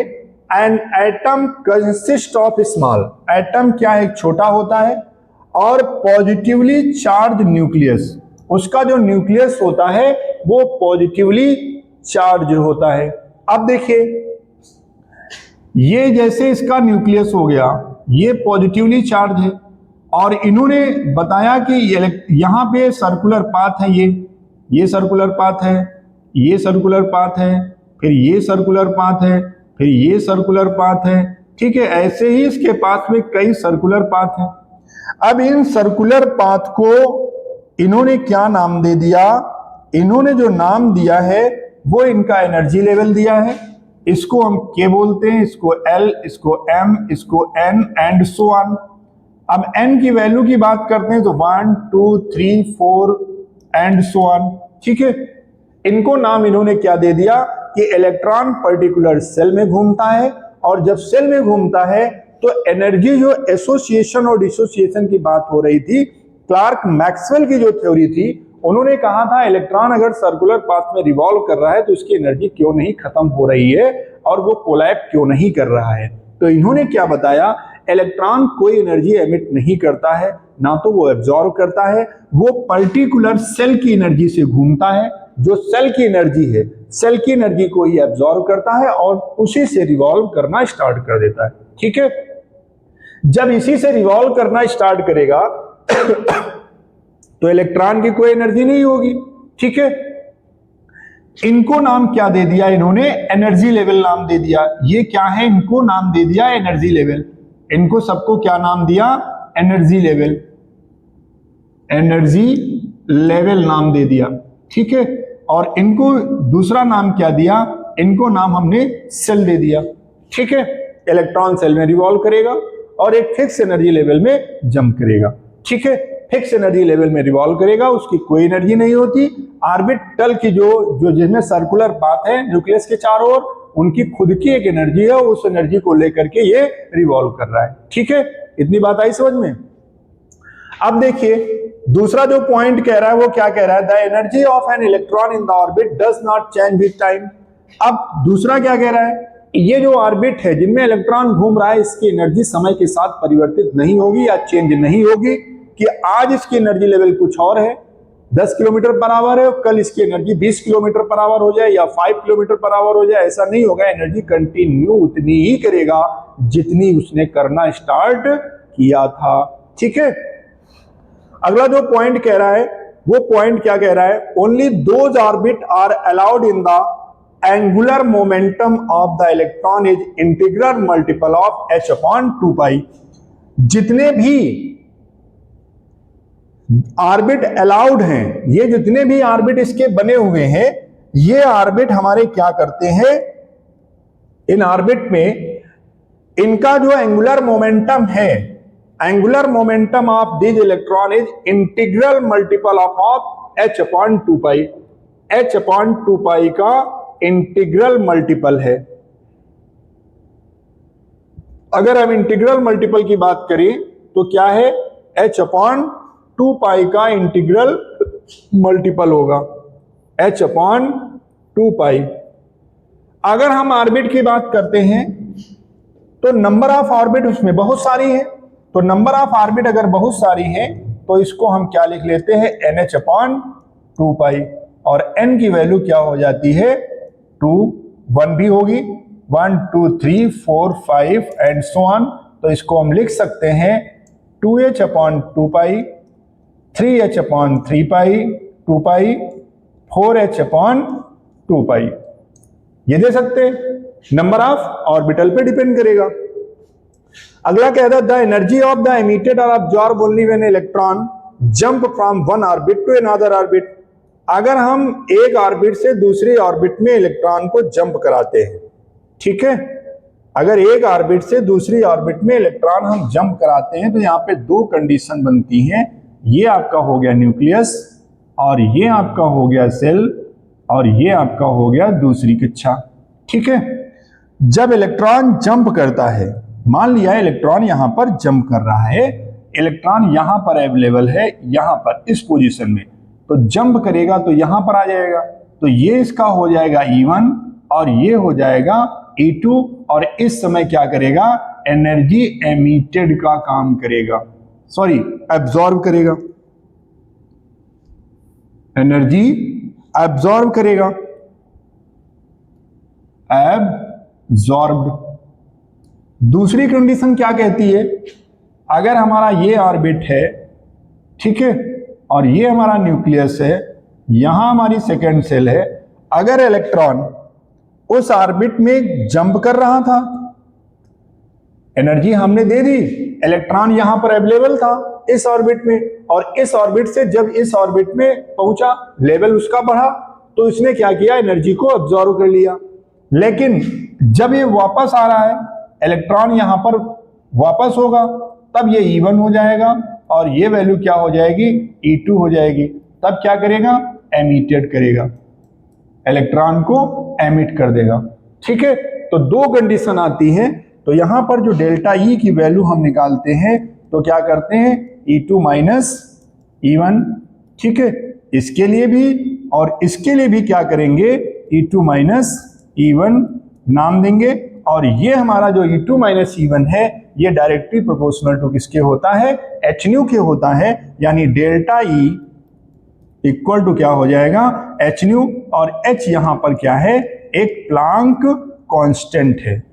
an atom consist of small, atom क्या एक छोटा होता है और पॉजिटिवली चार्ज न्यूक्लियस, उसका जो न्यूक्लियस होता है वो पॉजिटिवली चार्ज होता है। अब देखिए, ये जैसे इसका न्यूक्लियस हो गया, ये पॉजिटिवली चार्ज है, और इन्होंने बताया कि यहां पे सर्कुलर पाथ है, ये सर्कुलर पाथ है, ये सर्कुलर पाथ है, फिर ये सर्कुलर पाथ है, फिर ये सर्कुलर पाथ है। ठीक है, ऐसे ही इसके पाथ में कई सर्कुलर पाथ हैं। अब इन सर्कुलर पाथ को इन्होंने क्या नाम दे दिया, इन्होंने जो नाम दिया है वो इनका एनर्जी लेवल दिया है। इसको हम K बोलते हैं, इसको L, इसको M, इसको N एंड सो ऑन। अब N की वैल्यू की बात करते हैं तो 1 2 3 4 एंड सो ऑन। ठीक है, इनको नाम इन्होंने क्या दे दिया कि इलेक्ट्रॉन पर्टिकुलर सेल में घूमता है, और जब सेल में घूमता है तो एनर्जी जो एसोसिएशन और डिसोसिएशन की बात हो रही थी, क्लार्क मैक्सवेल की जो थ्योरी थी, उन्होंने कहा था इलेक्ट्रॉन अगर सर्कुलर पाथ में रिवॉल्व कर रहा है तो उसकी एनर्जी क्यों नहीं खत्म हो रही है और वो कोलैप्स क्यों नहीं कर रहा है। तो इन्होंने क्या बताया, इलेक्ट्रॉन कोई एनर्जी एमिट नहीं करता है, ना तो वो एब्जॉर्ब करता है, वो पर्टिकुलर सेल की एनर्जी से घूमता है। जो सेल की एनर्जी है, सेल की एनर्जी को ही एब्जॉर्ब करता है और उसी से रिवॉल्व करना स्टार्ट कर देता है। ठीक है, जब इसी से रिवॉल्व करना स्टार्ट करेगा तो इलेक्ट्रॉन की कोई एनर्जी नहीं होगी। ठीक है, इनको नाम क्या दे दिया इन्होंने, एनर्जी लेवल नाम दे दिया। ये क्या है, इनको नाम दे दिया एनर्जी लेवल। इनको सबको क्या नाम दिया, एनर्जी लेवल, एनर्जी लेवल नाम दे दिया। ठीक है, और इनको दूसरा नाम क्या दिया, इनको नाम हमने सेल दे दिया। ठीक है, इलेक्ट्रॉन सेल में रिवॉल्व करेगा और एक फिक्स एनर्जी लेवल में जंप करेगा। ठीक है, फिक्स एनर्जी लेवल में रिवॉल्व करेगा, उसकी कोई एनर्जी नहीं होती। ऑर्बिटल की जो जिसमें सर्कुलर पाथ है न्यूक्लियस के चारों ओर, उनकी खुद की एक एनर्जी है, उस एनर्जी को लेकर के ये रिवॉल्व कर रहा है। ठीक है, इतनी बात आई समझ में। अब देखिए दूसरा जो पॉइंट कह रहा है वो क्या कह रहा है, the energy of an electron in the orbit does not change with time. अब दूसरा क्या कह रहा है, ये जो ऑर्बिट है जिनमें इलेक्ट्रॉन घूम रहा है, इसकी एनर्जी समय के साथ परिवर्तित नहीं होगी या चेंज नहीं होगी, कि आज इसकी एनर्जी लेवल कुछ और है, 10 किलोमीटर पर आवर है, कल इसकी एनर्जी 20 किलोमीटर पर आवर हो जाए या 5 किलोमीटर पर आवर हो जाए, ऐसा नहीं होगा। एनर्जी कंटिन्यू उतनी ही करेगा जितनी उसने करना स्टार्ट किया था। ठीक है, अगला जो पॉइंट कह रहा है वो पॉइंट क्या कह रहा है, only those orbit are allowed in the angular momentum of the electron is integral multiple of h/2π। जितने भी ऑर्बिट अलाउड हैं, ये जितने भी ऑर्बिट इसके बने हुए हैं, ये ऑर्बिट हमारे क्या करते हैं, इन ऑर्बिट में इनका जो एंगुलर मोमेंटम है, angular momentum of this electron is integral multiple of h/2π। h/2π का इंटीग्रल मल्टीपल है। अगर हम इंटीग्रल मल्टीपल की बात करें तो क्या है, h/2π का इंटीग्रल मल्टीपल होगा h/2π। अगर हम ऑर्बिट की बात करते हैं तो नंबर ऑफ ऑर्बिट उसमें बहुत सारी है, तो नंबर ऑफ ऑर्बिट अगर बहुत सारी है तो इसको हम क्या लिख लेते हैं, nh/2π। और n की वैल्यू क्या हो जाती है, 2, 1 भी होगी, 1 2 3 4 5 एंड सो ऑन। तो इसको हम लिख सकते हैं 2h/2π, 3h/3π 2π, 4h/2π। ये दे सकते हैं, नंबर ऑफ ऑर्बिटल पे डिपेंड करेगा। अगला कहता है the energy of the emitted और absorb only when electron jump from one orbit to another orbit. अगर हम एक ऑर्बिट से दूसरी ऑर्बिट में इलेक्ट्रॉन को जंप कराते हैं, ठीक है, अगर एक ऑर्बिट से दूसरी ऑर्बिट में इलेक्ट्रॉन हम जंप कराते हैं तो यहां पे दो कंडीशन बनती हैं। ये आपका हो गया न्यूक्लियस और ये आपका हो गया सेल और ये आपका हो गया दूसरी कक्षा। ठीक है, जब इलेक्ट्रॉन जंप करता है, मान लिया इलेक्ट्रॉन यहां पर जंप कर रहा है, इलेक्ट्रॉन यहां पर अवेलेबल है, यहां पर इस पोजीशन में, तो जंप करेगा तो यहां पर आ जाएगा, तो ये इसका हो जाएगा E1 और ये हो जाएगा E2 और इस समय क्या करेगा, एनर्जी एमिटेड का काम करेगा, सॉरी एब्जॉर्ब करेगा, एनर्जी एब्जॉर्ब करेगा, एब्जॉर्ब। दूसरी कंडीशन क्या कहती है, अगर हमारा ये ऑर्बिट है, ठीक है, और ये हमारा न्यूक्लियस है, यहां हमारी सेकेंड सेल है, अगर इलेक्ट्रॉन उस ऑर्बिट में जंप कर रहा था, एनर्जी हमने दे दी, इलेक्ट्रॉन यहां पर अवेलेबल था इस ऑर्बिट में, और इस ऑर्बिट से जब इस ऑर्बिट में पहुंचा, लेवल उसका बढ़ा, तो इसने क्या किया, एनर्जी को अब्सॉर्ब कर लिया। लेकिन जब ये वापस आ रहा है, इलेक्ट्रॉन यहां पर वापस होगा, तब ये E1 हो जाएगा और ये वैल्यू क्या हो जाएगी, E2 हो जाएगी। तब क्या करेगा, एमिटेड करेगा, इलेक्ट्रॉन को एमिट कर देगा। ठीक है, तो दो कंडीशन आती हैं। तो यहां पर जो डेल्टा E की वैल्यू हम निकालते हैं तो क्या करते हैं, E2 माइनस E1, ठीक है, इसके लिए भी और इसके लिए भी क्या करेंगे, E2 माइनस E1 नाम देंगे, और ये हमारा जो E2 माइनस E1 है ये डायरेक्टली प्रोपोर्शनल टू किसके होता है, h न्यू के होता है, यानी डेल्टा E इक्वल टू क्या हो जाएगा, h न्यू, और h यहां पर क्या है, एक प्लांक कांस्टेंट है।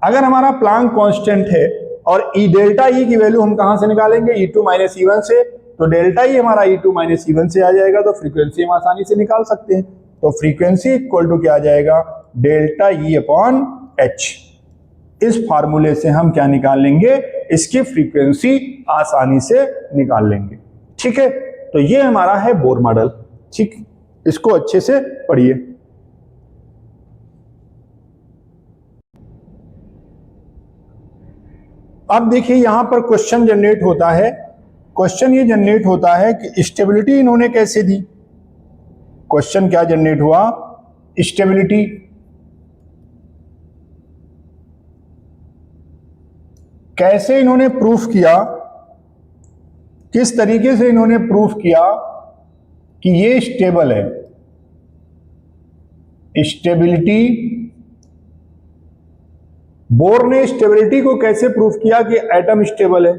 अगर हमारा प्लांक कांस्टेंट है और E डेल्टा E की वैल्यू हम कहां से निकालेंगे, E2 माइनस E1 से, तो डेल्टा E हमारा E2 माइनस E1 से आ जाएगा, तो फ्रीक्वेंसी हम आसानी से निकाल सकते हैं। तो फ्रीक्वेंसी इक्वल टू क्या आ जाएगा, डेल्टा E अपॉन H। इस फार्मूले से हम क्या निकाल लेंगे, इसकी फ्रीक्वेंसी आसानी से निकाल लेंगे। ठीक है, तो ये हमारा है बोर मॉडल। ठीक, इसको अच्छे से पढ़िए। अब देखिए यहां पर क्वेश्चन जनरेट होता है, क्वेश्चन ये जनरेट होता है कि स्टेबिलिटी इन्होंने कैसे दी। क्वेश्चन क्या जनरेट हुआ, स्टेबिलिटी। कैसे इन्होंने प्रूफ किया, किस तरीके से इन्होंने प्रूफ किया कि ये स्टेबल है। स्टेबिलिटी, बोर ने स्टेबिलिटी को कैसे प्रूफ किया कि एटम स्टेबल है,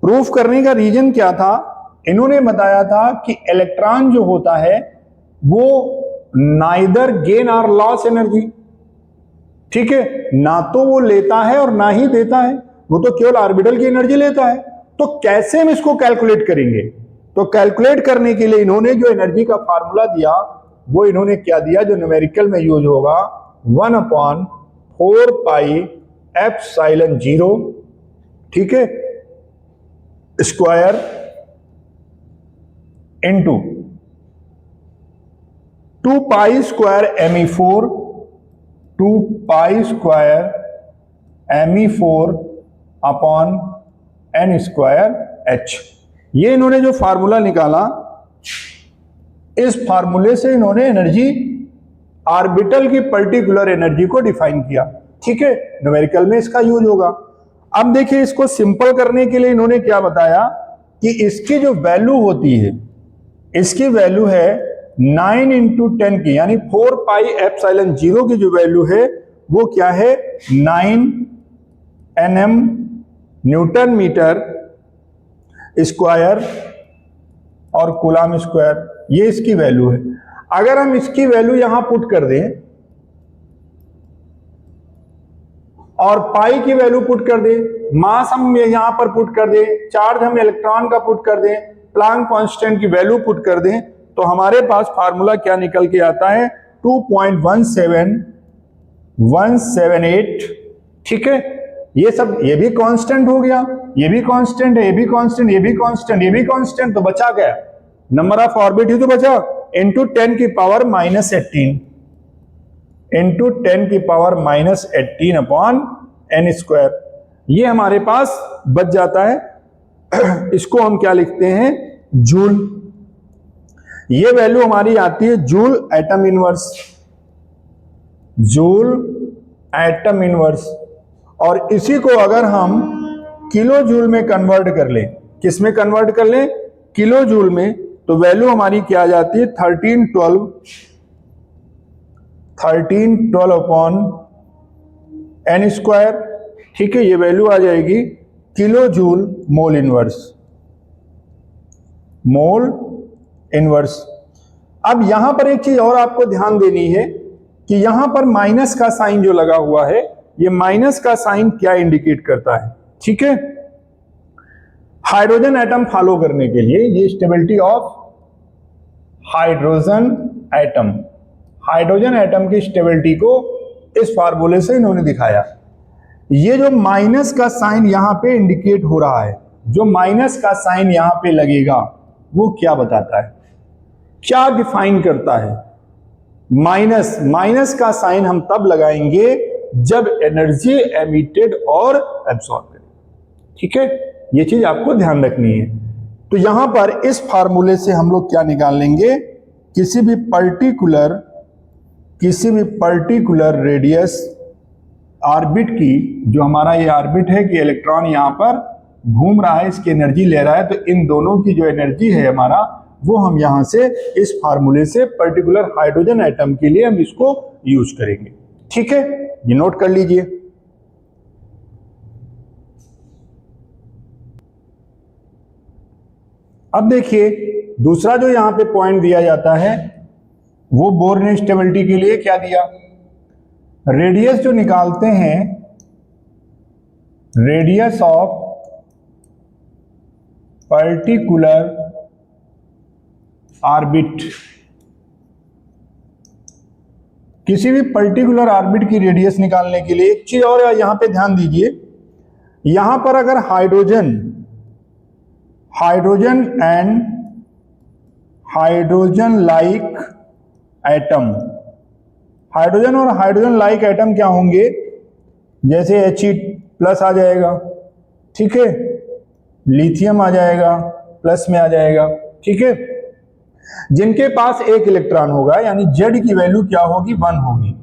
प्रूफ करने का रीजन क्या था, इन्होंने बताया था कि इलेक्ट्रॉन जो होता है वो नाइदर गेन और लॉस एनर्जी, ठीक है, ना तो वो लेता है और ना ही देता है, वो तो केवल ऑर्बिटल की एनर्जी लेता है। तो कैसे हम इसको कैलकुलेट करेंगे? तो कैलकुलेट करने के लिए इन्होंने जो एनर्जी का फार्मूला दिया वो इन्होंने क्या दिया, जो न्यूमेरिकल में यूज होगा, 1/4 पाई एप्सिलॉन 0, ठीक है, स्क्वायर इंटू 2 पाई स्क्वायर Me4, 2 पाई square Me4 upon n square h। ये इन्होंने जो फार्मूला निकाला, इस फार्मूले से इन्होंने एनर्जी, ऑर्बिटल की पर्टिकुलर एनर्जी को डिफाइन किया, ठीक है, न्यूमेरिकल में इसका यूज होगा। अब देखिए, इसको सिंपल करने के लिए इन्होंने क्या बताया कि इसकी जो वैल्यू होती है, इसकी वैल्यू है 9 इंटू 10 की, यानी 4 पाई एप्सिलॉन 0 की जो वैल्यू है वो क्या है, 9 Nm न्यूटन मीटर स्क्वायर और कूलम स्क्वायर, ये इसकी वैल्यू है। अगर हम इसकी वैल्यू यहां पुट कर दें और पाई की वैल्यू पुट कर दें, मास हम यहां पर पुट कर दें, चार्ज हम इलेक्ट्रॉन का पुट कर दें, प्लैंक कांस्टेंट की वैल्यू पुट कर दें, तो हमारे पास फार्मूला क्या निकल के आता है, 2.17178, ठीक है। ये सब, ये भी कांस्टेंट हो गया, ये भी कांस्टेंट है, ये भी कांस्टेंट, ये भी कांस्टेंट, ये भी कांस्टेंट, तो बचा क्या, नंबर ऑफ ऑर्बिट ही तो बचा, इंटू 10 की पावर -18, इंटू 10 की पावर -18 अपॉन n स्क्वायर, ये हमारे पास बच जाता है। इसको हम क्या लिखते हैं, जूल। ये वैल्यू हमारी आती है joule atom inverse, joule atom inverse. और इसी को अगर हम किलो जूल में कन्वर्ट कर लें, किस में कन्वर्ट कर लें, किलो जूल में, तो वैल्यू हमारी क्या आ जाती है, 1312 अपॉन n स्क्वायर, ठीक है, ये वैल्यू आ जाएगी kilo joule mole inverse, mole inverse. अब यहां पर एक चीज और आपको ध्यान देनी है कि यहां पर माइनस का साइन जो लगा हुआ है, ये माइनस का साइन क्या इंडिकेट करता है, ठीक है, हाइड्रोजन एटम फॉलो करने के लिए, ये stability of hydrogen atom, hydrogen atom की स्टेबिलिटी को इस फार्मूले से इन्होंने दिखाया। ये जो माइनस का साइन यहां पे इंडिकेट हो रहा है, जो माइनस का साइन यहां पे लगेगा, वो क्या बताता है, क्या डिफाइन करता है, माइनस, माइनस का साइन हम तब लगाएंगे जब एनर्जी एमिटेड और एब्सॉर्ब, ठीक है, ये चीज आपको ध्यान रखनी है। तो यहां पर इस फार्मूले से हम लोग क्या निकाल लेंगे, किसी भी पर्टिकुलर रेडियस ऑर्बिट की, जो हमारा ये ऑर्बिट है कि इलेक्ट्रॉन यहां पर घूम रहा है, इसकी एनर्जी ले रहा है, तो इन दोनों की जो एनर्जी है हमारा, वो हम यहां से इस फार्मूले से पर्टिकुलर हाइड्रोजन एटम के लिए हम इसको यूज करेंगे, ठीक है, ये नोट कर लीजिए। अब देखिए, दूसरा जो यहां पे पॉइंट दिया जाता है, वो बोर ने स्टेबिलिटी के लिए क्या दिया, रेडियस जो निकालते हैं, रेडियस ऑफ पर्टिकुलर ऑर्बिट, किसी भी पर्टिकुलर ऑर्बिट की रेडियस निकालने के लिए एक चीज और यहां पे ध्यान दीजिए, यहां पर अगर hydrogen and hydrogen like atom, hydrogen और हाइड्रोजन लाइक एटम क्या होंगे, जैसे He+ आ जाएगा, ठीक है, लिथियम आ जाएगा, प्लस में आ जाएगा, ठीक है, जिनके पास एक इलेक्ट्रॉन होगा, यानी Z की वैल्यू क्या होगी, 1 होगी,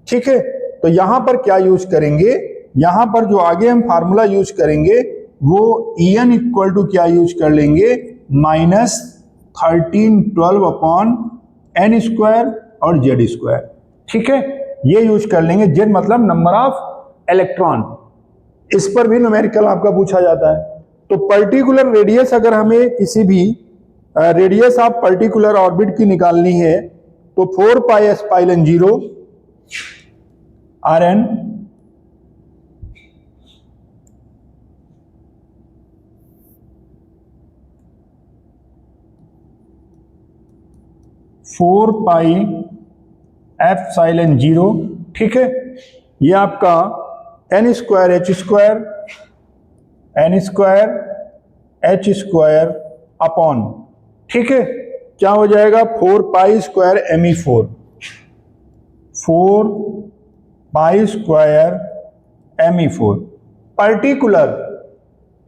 ठीक है। तो यहां पर क्या यूज करेंगे, यहां पर जो आगे हम फार्मूला यूज करेंगे वो En इक्वल टू क्या यूज कर लेंगे, -1312 अपॉन n स्क्वायर और Z स्क्वायर, ठीक है, ये यूज कर लेंगे। Z मतलब नंबर ऑफ इलेक्ट्रॉन, इस पर भी न्यूमेरिकल आपका पूछा जाता है। तो पर्टिकुलर रेडियस अगर हमें किसी भी रेडियस ऑफ पर्टिकुलर ऑर्बिट की निकालनी है तो 4 pi epsilon 0 r n 4 pi epsilon 0, ठीक है। ये आपका n square h square upon, ठीक है, क्या हो जाएगा 4 pi square me4, 4 pi square me4 particular,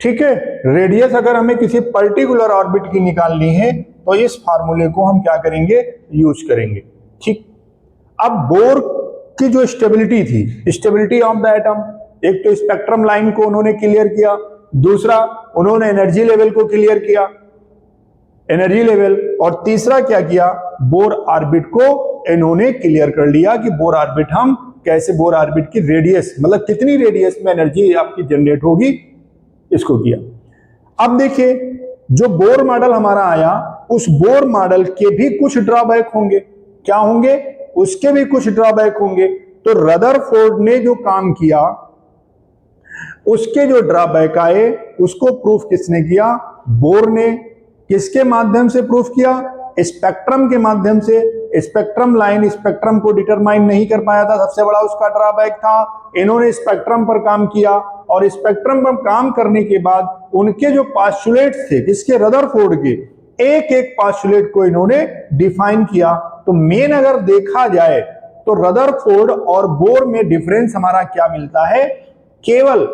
ठीक है। रेडियस अगर हमें किसी पर्टिकुलर ऑर्बिट की निकालनी है तो इस फार्मूले को हम क्या करेंगे, यूज करेंगे, ठीक। अब बोर की जो स्टेबिलिटी थी, स्टेबिलिटी ऑफ द एटम, एक तो स्पेक्ट्रम लाइन को उन्होंने क्लियर किया, दूसरा उन्होंने एनर्जी लेवल को क्लियर किया, एनर्जी लेवल, और तीसरा क्या किया, बोर ऑर्बिट को इन्होंने क्लियर कर लिया कि बोर ऑर्बिट हम कैसे, बोर ऑर्बिट की रेडियस मतलब कितनी रेडियस में एनर्जी आपकी जनरेट होगी, इसको किया। अब देखिए जो बोर मॉडल हमारा आया, उस बोर मॉडल के भी कुछ ड्रॉबैक होंगे, क्या होंगे, उसके भी कुछ ड्रॉबैक होंगे। तो रदरफोर्ड ने जो काम किया उसके जो ड्रॉबैक आए उसको प्रूफ किसने किया, बोर ने। किसके माध्यम से प्रूफ किया, स्पेक्ट्रम के माध्यम से। स्पेक्ट्रम लाइन स्पेक्ट्रम को डिटरमाइन नहीं कर पाया था, सबसे बड़ा उसका ड्रॉबैक था। इन्होंने स्पेक्ट्रम पर काम किया और स्पेक्ट्रम पर काम करने के बाद उनके जो पास्टुलेट्स थे, किसके, रदरफोर्ड के, एक एक पास्टुलेट को इन्होंने डिफाइन किया। तो मेन अगर देखा जाए तो रदरफोर्ड और बोर में डिफरेंस हमारा क्या मिलता है, केवल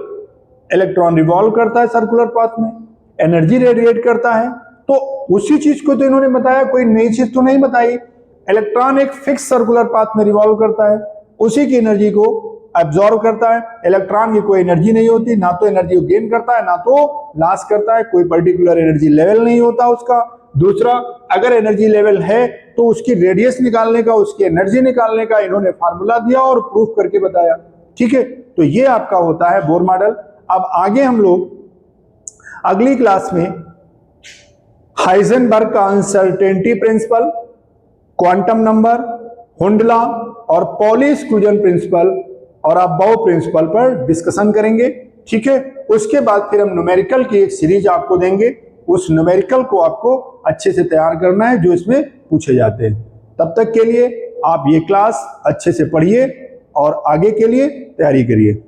इलेक्ट्रॉन रिवॉल्व करता है सर्कुलर पाथ में, एनर्जी रेडिएट करता है। तो उसी चीज को तो इन्होंने बताया, कोई नई चीज तो नहीं बताई। इलेक्ट्रॉन एक फिक्स सर्कुलर पाथ में रिवॉल्व करता है, उसी की एनर्जी को एब्जॉर्व करता है। इलेक्ट्रॉन की कोई एनर्जी नहीं होती, ना तो एनर्जी को गेन करता है ना तो लॉस करता है, कोई पर्टिकुलर एनर्जी लेवल नहीं होता उसका। दूसरा, अगर एनर्जी लेवल है तो उसकी रेडियस निकालने का, उसकी एनर्जी निकालने का इन्होंने फार्मूला दिया और प्रूफ करके बताया, ठीक है। तो ये आपका होता है बोर मॉडल। अब आगे हम लोग अगली क्लास में हाइजेनबर्ग का uncertainty principle, quantum number, Hund law और poly exclusion principle or above principal पर डिस्कशन करेंगे, ठीक है। उसके बाद फिर हम न्यूमेरिकल की एक सीरीज आपको देंगे, उस न्यूमेरिकल को आपको अच्छे से तैयार करना है जो इसमें पूछे जाते हैं। तब तक के लिए आप ये क्लास अच्छे से पढ़िए और आगे के लिए तैयारी करिए।